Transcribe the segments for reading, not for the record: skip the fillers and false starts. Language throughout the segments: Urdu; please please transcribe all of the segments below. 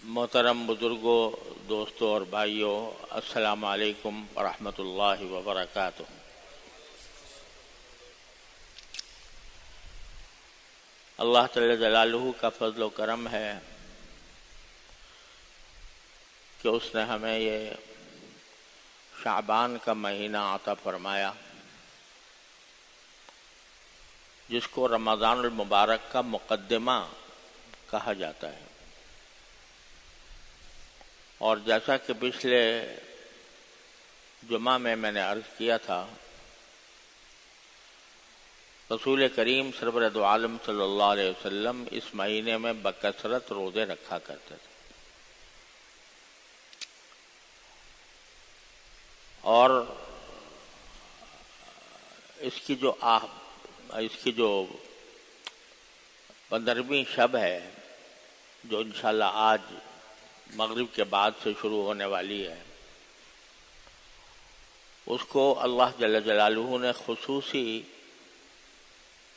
محترم بزرگوں، دوستوں اور بھائیوں، السلام علیکم ورحمۃ اللہ وبرکاتہ۔ اللہ تعالی جلالہ کا فضل و کرم ہے کہ اس نے ہمیں یہ شعبان کا مہینہ عطا فرمایا، جس کو رمضان المبارک کا مقدمہ کہا جاتا ہے۔ اور جیسا کہ پچھلے جمعہ میں نے عرض کیا تھا، رسول کریم سرور دو عالم صلی اللہ علیہ وسلم اس مہینے میں بکثرت روزے رکھا کرتے تھے، اور اس کی جو 15ویں شب ہے، جو انشاءاللہ آج مغرب کے بعد سے شروع ہونے والی ہے، اس کو اللہ جل جلالہ نے خصوصی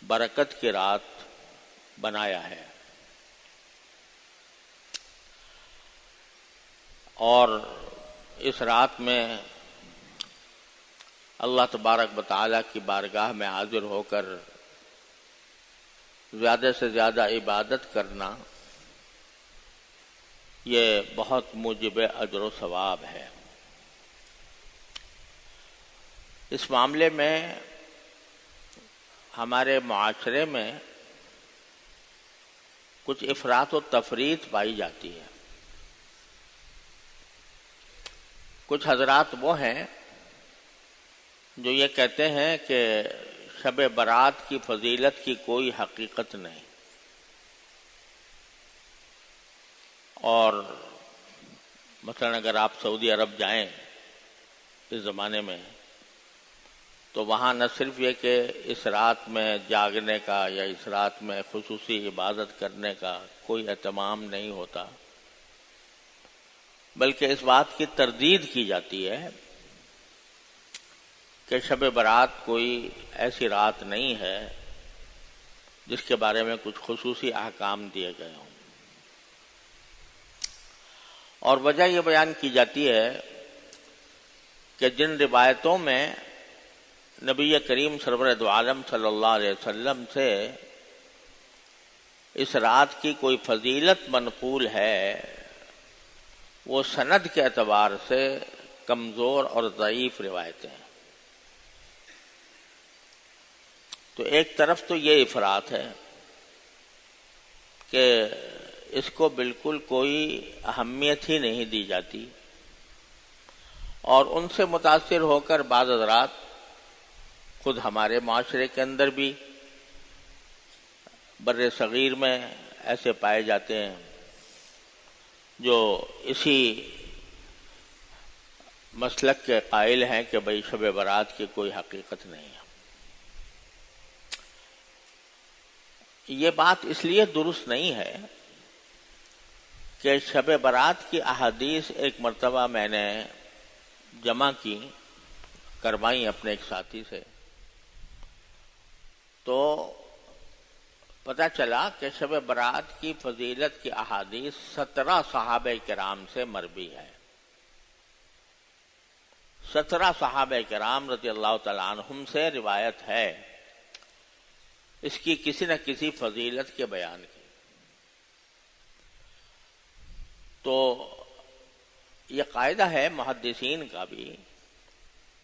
برکت کی رات بنایا ہے۔ اور اس رات میں اللہ تبارک و تعالیٰ کی بارگاہ میں حاضر ہو کر زیادہ سے زیادہ عبادت کرنا، یہ بہت موجب اجر و ثواب ہے۔ اس معاملے میں ہمارے معاشرے میں کچھ افراط و تفریط پائی جاتی ہے۔ کچھ حضرات وہ ہیں جو یہ کہتے ہیں کہ شب برات کی فضیلت کی کوئی حقیقت نہیں، اور مثلا اگر آپ سعودی عرب جائیں اس زمانے میں، تو وہاں نہ صرف یہ کہ اس رات میں جاگنے کا یا اس رات میں خصوصی عبادت کرنے کا کوئی اہتمام نہیں ہوتا، بلکہ اس بات کی تردید کی جاتی ہے کہ شب برات کوئی ایسی رات نہیں ہے جس کے بارے میں کچھ خصوصی احکام دیے گئے ہوں۔ اور وجہ یہ بیان کی جاتی ہے کہ جن روایتوں میں نبی کریم سرور دو عالم صلی اللہ علیہ وسلم سے اس رات کی کوئی فضیلت منقول ہے، وہ سند کے اعتبار سے کمزور اور ضعیف روایتیں ہیں۔ تو ایک طرف تو یہ افراط ہے کہ اس کو بالکل کوئی اہمیت ہی نہیں دی جاتی، اور ان سے متاثر ہو کر بعض حضرات خود ہمارے معاشرے کے اندر بھی بر صغیر میں ایسے پائے جاتے ہیں جو اسی مسلک کے قائل ہیں کہ بھئی شب برات کی کوئی حقیقت نہیں ہے۔ یہ بات اس لیے درست نہیں ہے کہ شب برات کی احادیث ایک مرتبہ میں نے جمع کروائی اپنے ایک ساتھی سے، تو پتہ چلا کہ شب برات کی فضیلت کی احادیث 17 صحابہ کرام سے مروی ہے۔ 17 صحابہ کرام رضی اللہ تعالیٰ عنہم سے روایت ہے اس کی کسی نہ کسی فضیلت کے بیان کی۔ تو یہ قاعدہ ہے محدثین کا بھی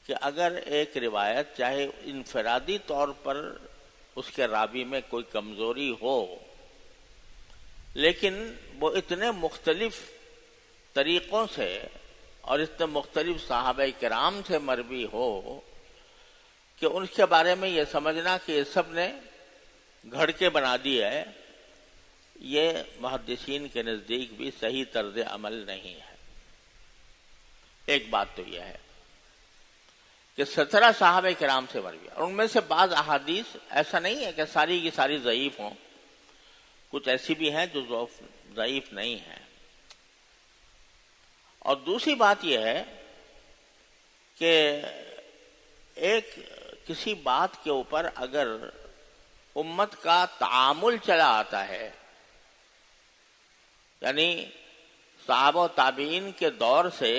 کہ اگر ایک روایت چاہے انفرادی طور پر اس کے راوی میں کوئی کمزوری ہو، لیکن وہ اتنے مختلف طریقوں سے اور اتنے مختلف صحابہ کرام سے مروی ہو کہ ان کے بارے میں یہ سمجھنا کہ یہ سب نے گھڑ کے بنا دی ہے، یہ محدثین کے نزدیک بھی صحیح طرز عمل نہیں ہے۔ ایک بات تو یہ ہے کہ 17 صحابہ کرام سے مروی، اور ان میں سے بعض احادیث ایسا نہیں ہے کہ ساری کی ساری ضعیف ہوں، کچھ ایسی بھی ہیں جو ضعیف نہیں ہیں۔ اور دوسری بات یہ ہے کہ ایک کسی بات کے اوپر اگر امت کا تعامل چلا آتا ہے، یعنی صحابہ و تابعین کے دور سے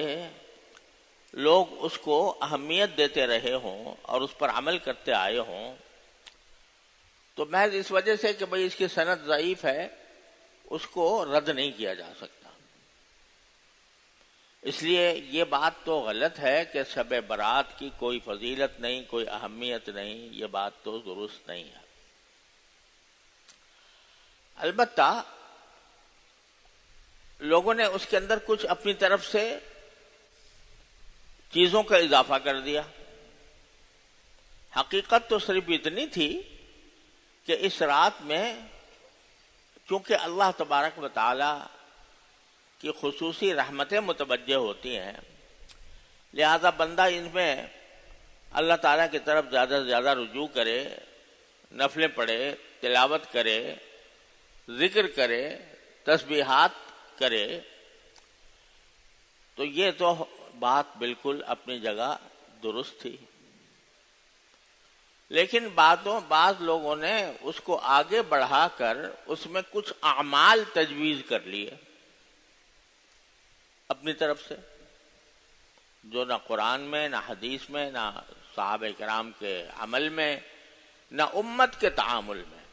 لوگ اس کو اہمیت دیتے رہے ہوں اور اس پر عمل کرتے آئے ہوں، تو محض اس وجہ سے کہ بھئی اس کی سند ضعیف ہے اس کو رد نہیں کیا جا سکتا۔ اس لیے یہ بات تو غلط ہے کہ شب برات کی کوئی فضیلت نہیں، کوئی اہمیت نہیں، یہ بات تو درست نہیں ہے۔ البتہ لوگوں نے اس کے اندر کچھ اپنی طرف سے چیزوں کا اضافہ کر دیا۔ حقیقت تو صرف اتنی تھی کہ اس رات میں چونکہ اللہ تبارک و تعالی کی خصوصی رحمتیں متوجہ ہوتی ہیں، لہذا بندہ ان میں اللہ تعالیٰ کی طرف زیادہ سے زیادہ رجوع کرے، نفلیں پڑھے، تلاوت کرے، ذکر کرے، تسبیحات کرے، تو یہ تو بات بالکل اپنی جگہ درست تھی۔ لیکن بعض لوگوں نے اس کو آگے بڑھا کر اس میں کچھ اعمال تجویز کر لیے اپنی طرف سے، جو نہ قرآن میں، نہ حدیث میں، نہ صحابہ کرام کے عمل میں، نہ امت کے تعامل میں،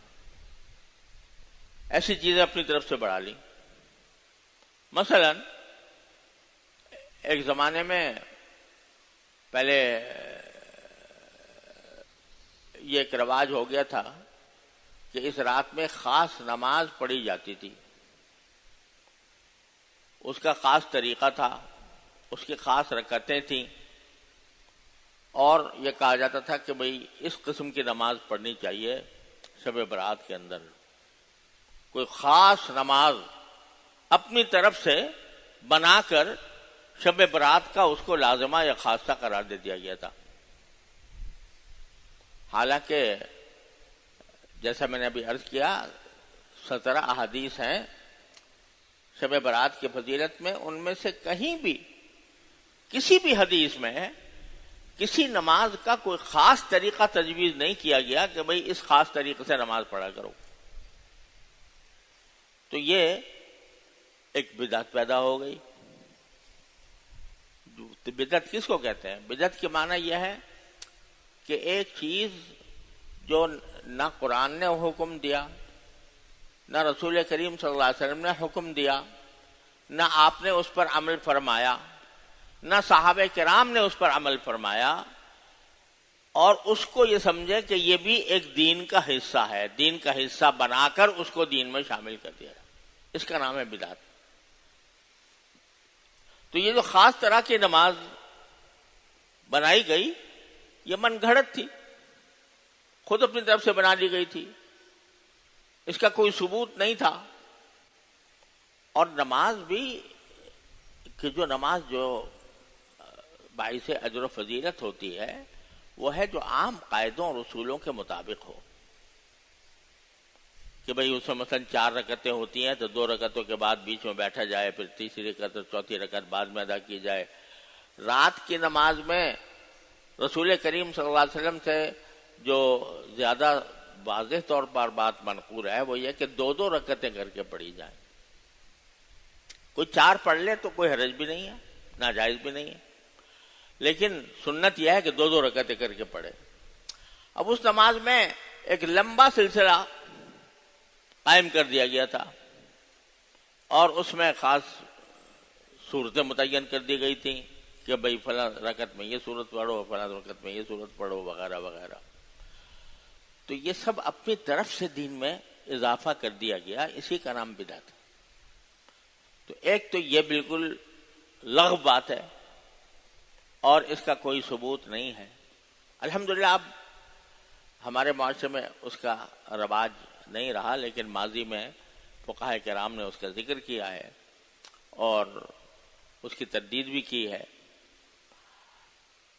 ایسی چیزیں اپنی طرف سے بڑھا لی۔ مثلا ایک زمانے میں پہلے یہ ایک رواج ہو گیا تھا کہ اس رات میں خاص نماز پڑھی جاتی تھی، اس کا خاص طریقہ تھا، اس کی خاص رکعتیں تھیں، اور یہ کہا جاتا تھا کہ بھئی اس قسم کی نماز پڑھنی چاہیے شب برات کے اندر۔ کوئی خاص نماز اپنی طرف سے بنا کر شب برات کا اس کو لازمہ یا خاصہ قرار دے دیا گیا تھا۔ حالانکہ جیسا میں نے ابھی عرض کیا 17 احادیث ہیں شب برات کی فضیلت میں، ان میں سے کہیں بھی کسی بھی حدیث میں کسی نماز کا کوئی خاص طریقہ تجویز نہیں کیا گیا کہ بھئی اس خاص طریقے سے نماز پڑھا کرو۔ تو یہ ایک بدعت پیدا ہو گئی۔ بدعت کس کو کہتے ہیں؟ بدعت کے معنی یہ ہے کہ ایک چیز جو نہ قرآن نے حکم دیا، نہ رسول کریم صلی اللہ علیہ وسلم نے حکم دیا، نہ آپ نے اس پر عمل فرمایا، نہ صحابہ کرام نے اس پر عمل فرمایا، اور اس کو یہ سمجھے کہ یہ بھی ایک دین کا حصہ ہے، دین کا حصہ بنا کر اس کو دین میں شامل کر دیا، اس کا نام ہے بدعت۔ تو یہ جو خاص طرح کی نماز بنائی گئی یہ من گھڑت تھی، خود اپنی طرف سے بنا لی گئی تھی، اس کا کوئی ثبوت نہیں تھا۔ اور نماز بھی کہ جو نماز جو باعث اجر و فضیلت ہوتی ہے وہ ہے جو عام قاعدوں اور اصولوں کے مطابق ہو، کہ بھئی اس میں مثلا 4 رکعتیں ہوتی ہیں تو 2 رکعتوں کے بعد بیچ میں بیٹھا جائے، پھر تیسری رکعت اور چوتھی رکعت بعد میں ادا کی جائے۔ رات کی نماز میں رسول کریم صلی اللہ علیہ وسلم سے جو زیادہ واضح طور پر بات منقول ہے وہ یہ کہ 2 رکعتیں کر کے پڑھی جائیں۔ کوئی 4 پڑھ لے تو کوئی حرج بھی نہیں ہے، ناجائز بھی نہیں ہے، لیکن سنت یہ ہے کہ 2 رکعتیں کر کے پڑھے۔ اب اس نماز میں ایک لمبا سلسلہ قائم کر دیا گیا تھا، اور اس میں خاص صورتیں متعین کر دی گئی تھیں کہ بھئی فلاں رکعت میں یہ صورت پڑھو، فلاں رکعت میں یہ صورت پڑھو، وغیرہ وغیرہ۔ تو یہ سب اپنی طرف سے دین میں اضافہ کر دیا گیا، اسی کا نام بدعت ہے۔ تو ایک تو یہ بالکل لغو بات ہے اور اس کا کوئی ثبوت نہیں ہے۔ الحمدللہ اب ہمارے معاشرے میں اس کا رواج نہیں رہا، لیکن ماضی میں فقہاء کرام نے اس کا ذکر کیا ہے اور اس کی تردید بھی کی ہے۔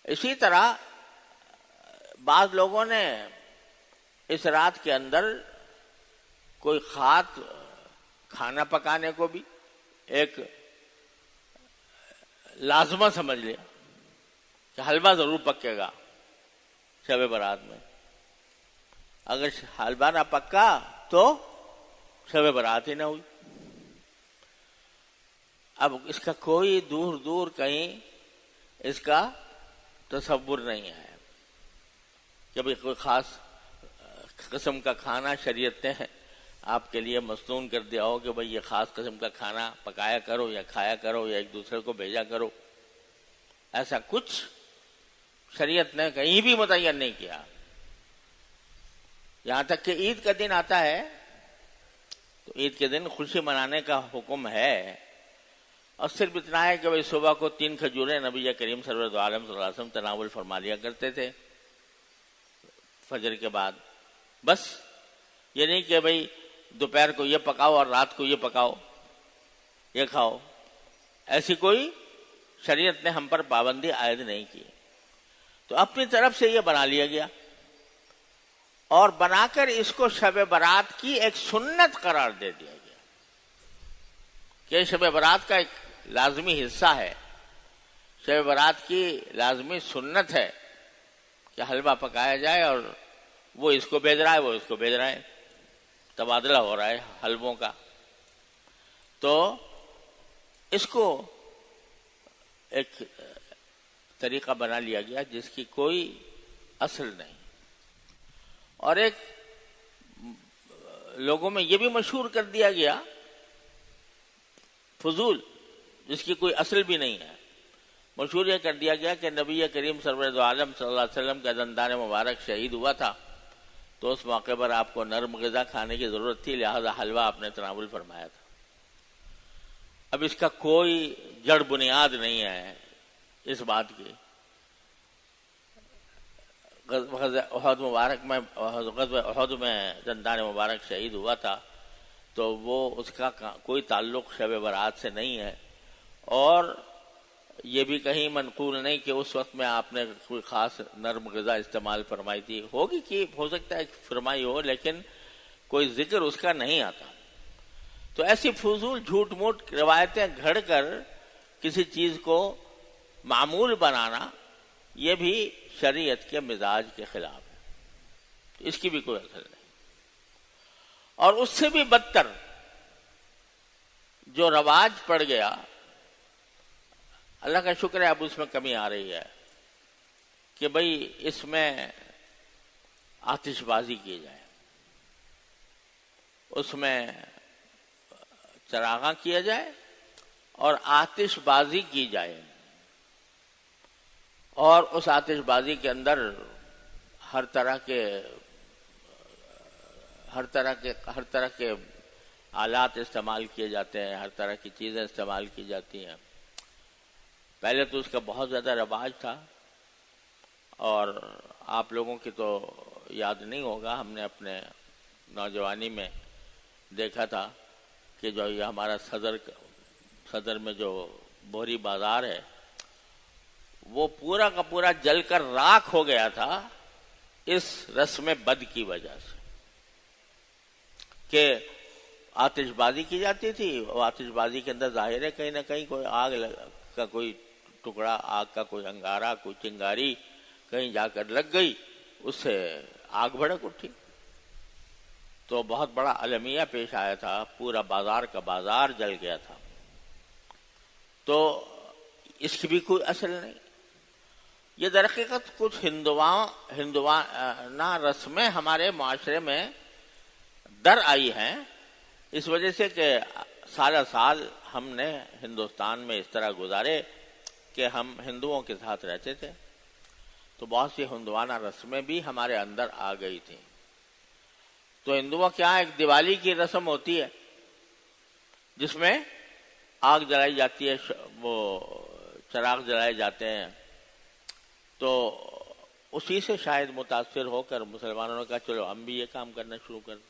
اسی طرح بعض لوگوں نے اس رات کے اندر کوئی خاص کھانا پکانے کو بھی ایک لازمہ سمجھ لیا کہ حلوہ ضرور پکے گا شب برات میں، اگر حلوہ نہ پکا تو شب برات ہی نہ ہوئی۔ اب اس کا کوئی دور دور کہیں اس کا تصور نہیں ہے کہ بھئی کوئی خاص قسم کا کھانا شریعت نے آپ کے لیے مصنون کر دیا ہو کہ بھئی یہ خاص قسم کا کھانا پکایا کرو یا کھایا کرو یا ایک دوسرے کو بھیجا کرو. ایسا کچھ شریعت نے کہیں بھی متعین نہیں کیا. یہاں تک کہ عید کا دن آتا ہے تو عید کے دن خوشی منانے کا حکم ہے، اور صرف اتنا ہے کہ بھئی صبح کو 3 کھجوریں نبی کریم سرور دو عالم صلی اللہ علیہ وسلم تناول فرما لیا کرتے تھے فجر کے بعد. بس یہ نہیں کہ بھئی دوپہر کو یہ پکاؤ اور رات کو یہ پکاؤ یہ کھاؤ. ایسی کوئی شریعت نے ہم پر پابندی عائد نہیں کی. تو اپنی طرف سے یہ بنا لیا گیا اور بنا کر اس کو شب برات کی ایک سنت قرار دے دیا گیا کہ شب برات کا ایک لازمی حصہ ہے، شب برات کی لازمی سنت ہے کہ حلوہ پکایا جائے اور وہ اس کو بھیج رہا ہے وہ اس کو بھیج رہا ہے، تبادلہ ہو رہا ہے حلووں کا. تو اس کو ایک طریقہ بنا لیا گیا جس کی کوئی اصل نہیں، اور ایک لوگوں میں یہ بھی مشہور کر دیا گیا فضول جس کی کوئی اصل بھی نہیں ہے. مشہور یہ کر دیا گیا کہ نبی کریم سرور دو عالم صلی اللہ علیہ وسلم کا دندان مبارک شہید ہوا تھا تو اس موقع پر آپ کو نرم غذا کھانے کی ضرورت تھی، لہذا حلوہ آپ نے تناول فرمایا تھا. اب اس کا کوئی جڑ بنیاد نہیں ہے اس بات کی. غزوہ احد مبارک میں غزوہ احد میں دندان مبارک شہید ہوا تھا تو وہ اس کا کوئی تعلق شب برات سے نہیں ہے، اور یہ بھی کہیں منقول نہیں کہ اس وقت میں آپ نے کوئی خاص نرم غذا استعمال فرمائی تھی. ہوگی کہ ہو سکتا ہے فرمائی ہو، لیکن کوئی ذکر اس کا نہیں آتا. تو ایسی فضول جھوٹ موٹ روایتیں گھڑ کر کسی چیز کو معمول بنانا یہ بھی شریعت کے مزاج کے خلاف ہے، اس کی بھی کوئی اثر نہیں. اور اس سے بھی بدتر جو رواج پڑ گیا، اللہ کا شکر ہے اب اس میں کمی آ رہی ہے کہ بھئی اس میں آتش بازی کی جائے، اس میں چراغاں کیا جائے اور آتش بازی کی جائے، اور اس آتش بازی کے اندر ہر طرح کے آلات استعمال کیے جاتے ہیں، ہر طرح کی چیزیں استعمال کی جاتی ہیں. پہلے تو اس کا بہت زیادہ رواج تھا، اور آپ لوگوں کی تو یاد نہیں ہوگا، ہم نے اپنے نوجوانی میں دیکھا تھا کہ جو یہ ہمارا صدر میں جو بوری بازار ہے وہ پورا کا پورا جل کر راکھ ہو گیا تھا اس رسم بد کی وجہ سے کہ آتش بازی کی جاتی تھی. وہ آتش بازی کے اندر ظاہر ہے کہیں نہ کہیں کوئی آگ کا کوئی ٹکڑا، آگ کا کوئی انگارہ، کوئی چنگاری کہیں جا کر لگ گئی، اس سے آگ بھڑک اٹھی تو بہت بڑا المیہ پیش آیا تھا، پورا بازار کا بازار جل گیا تھا. تو اس کی بھی کوئی اصل نہیں. یہ در حقیقت کچھ ہندوانہ رسمیں ہمارے معاشرے میں در آئی ہیں اس وجہ سے کہ سالہ سال ہم نے ہندوستان میں اس طرح گزارے کہ ہم ہندوؤں کے ساتھ رہتے تھے، تو بہت سی ہندوانہ رسمیں بھی ہمارے اندر آ گئی تھیں. تو ہندوؤں کے یہاں ایک دیوالی کی رسم ہوتی ہے جس میں آگ جلائی جاتی ہے، وہ چراغ جلائے جاتے ہیں. تو اسی سے شاید متاثر ہو کر مسلمانوں نے کہا چلو ہم بھی یہ کام کرنا شروع کر دیں.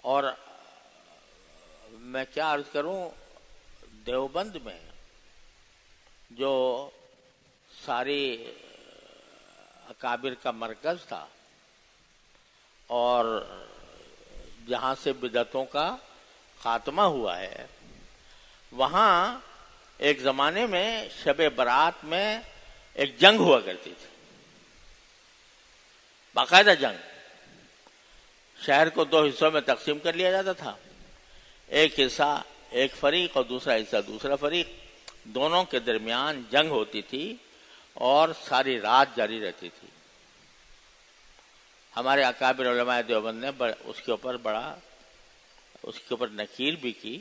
اور میں کیا عرض کروں، دیوبند میں جو ساری اکابر کا مرکز تھا اور جہاں سے بدعتوں کا خاتمہ ہوا ہے، وہاں ایک زمانے میں شب برات میں ایک جنگ ہوا کرتی تھی، باقاعدہ جنگ. شہر کو 2 حصوں میں تقسیم کر لیا جاتا تھا. ایک حصہ ایک فریق اور دوسرا حصہ دوسرا فریق، دونوں کے درمیان جنگ ہوتی تھی اور ساری رات جاری رہتی تھی۔ ہمارے اکابر علماء دیوبند نے اس کے اوپر نکیل بھی کی،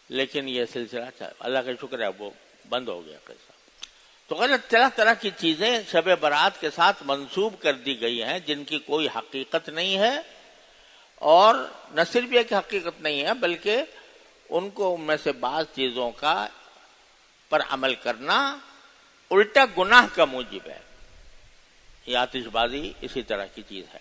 لیکن یہ سلسلہ اللہ کا شکر ہے وہ بند ہو گیا قصہ۔ تو غلط طرح طرح کی چیزیں شب برات کے ساتھ منسوب کر دی گئی ہیں جن کی کوئی حقیقت نہیں ہے، اور نہ صرف یہ کہ حقیقت نہیں ہے بلکہ ان کو ان میں سے بعض چیزوں کا پر عمل کرنا الٹا گناہ کا موجب ہے۔ یہ آتش بازی اسی طرح کی چیز ہے۔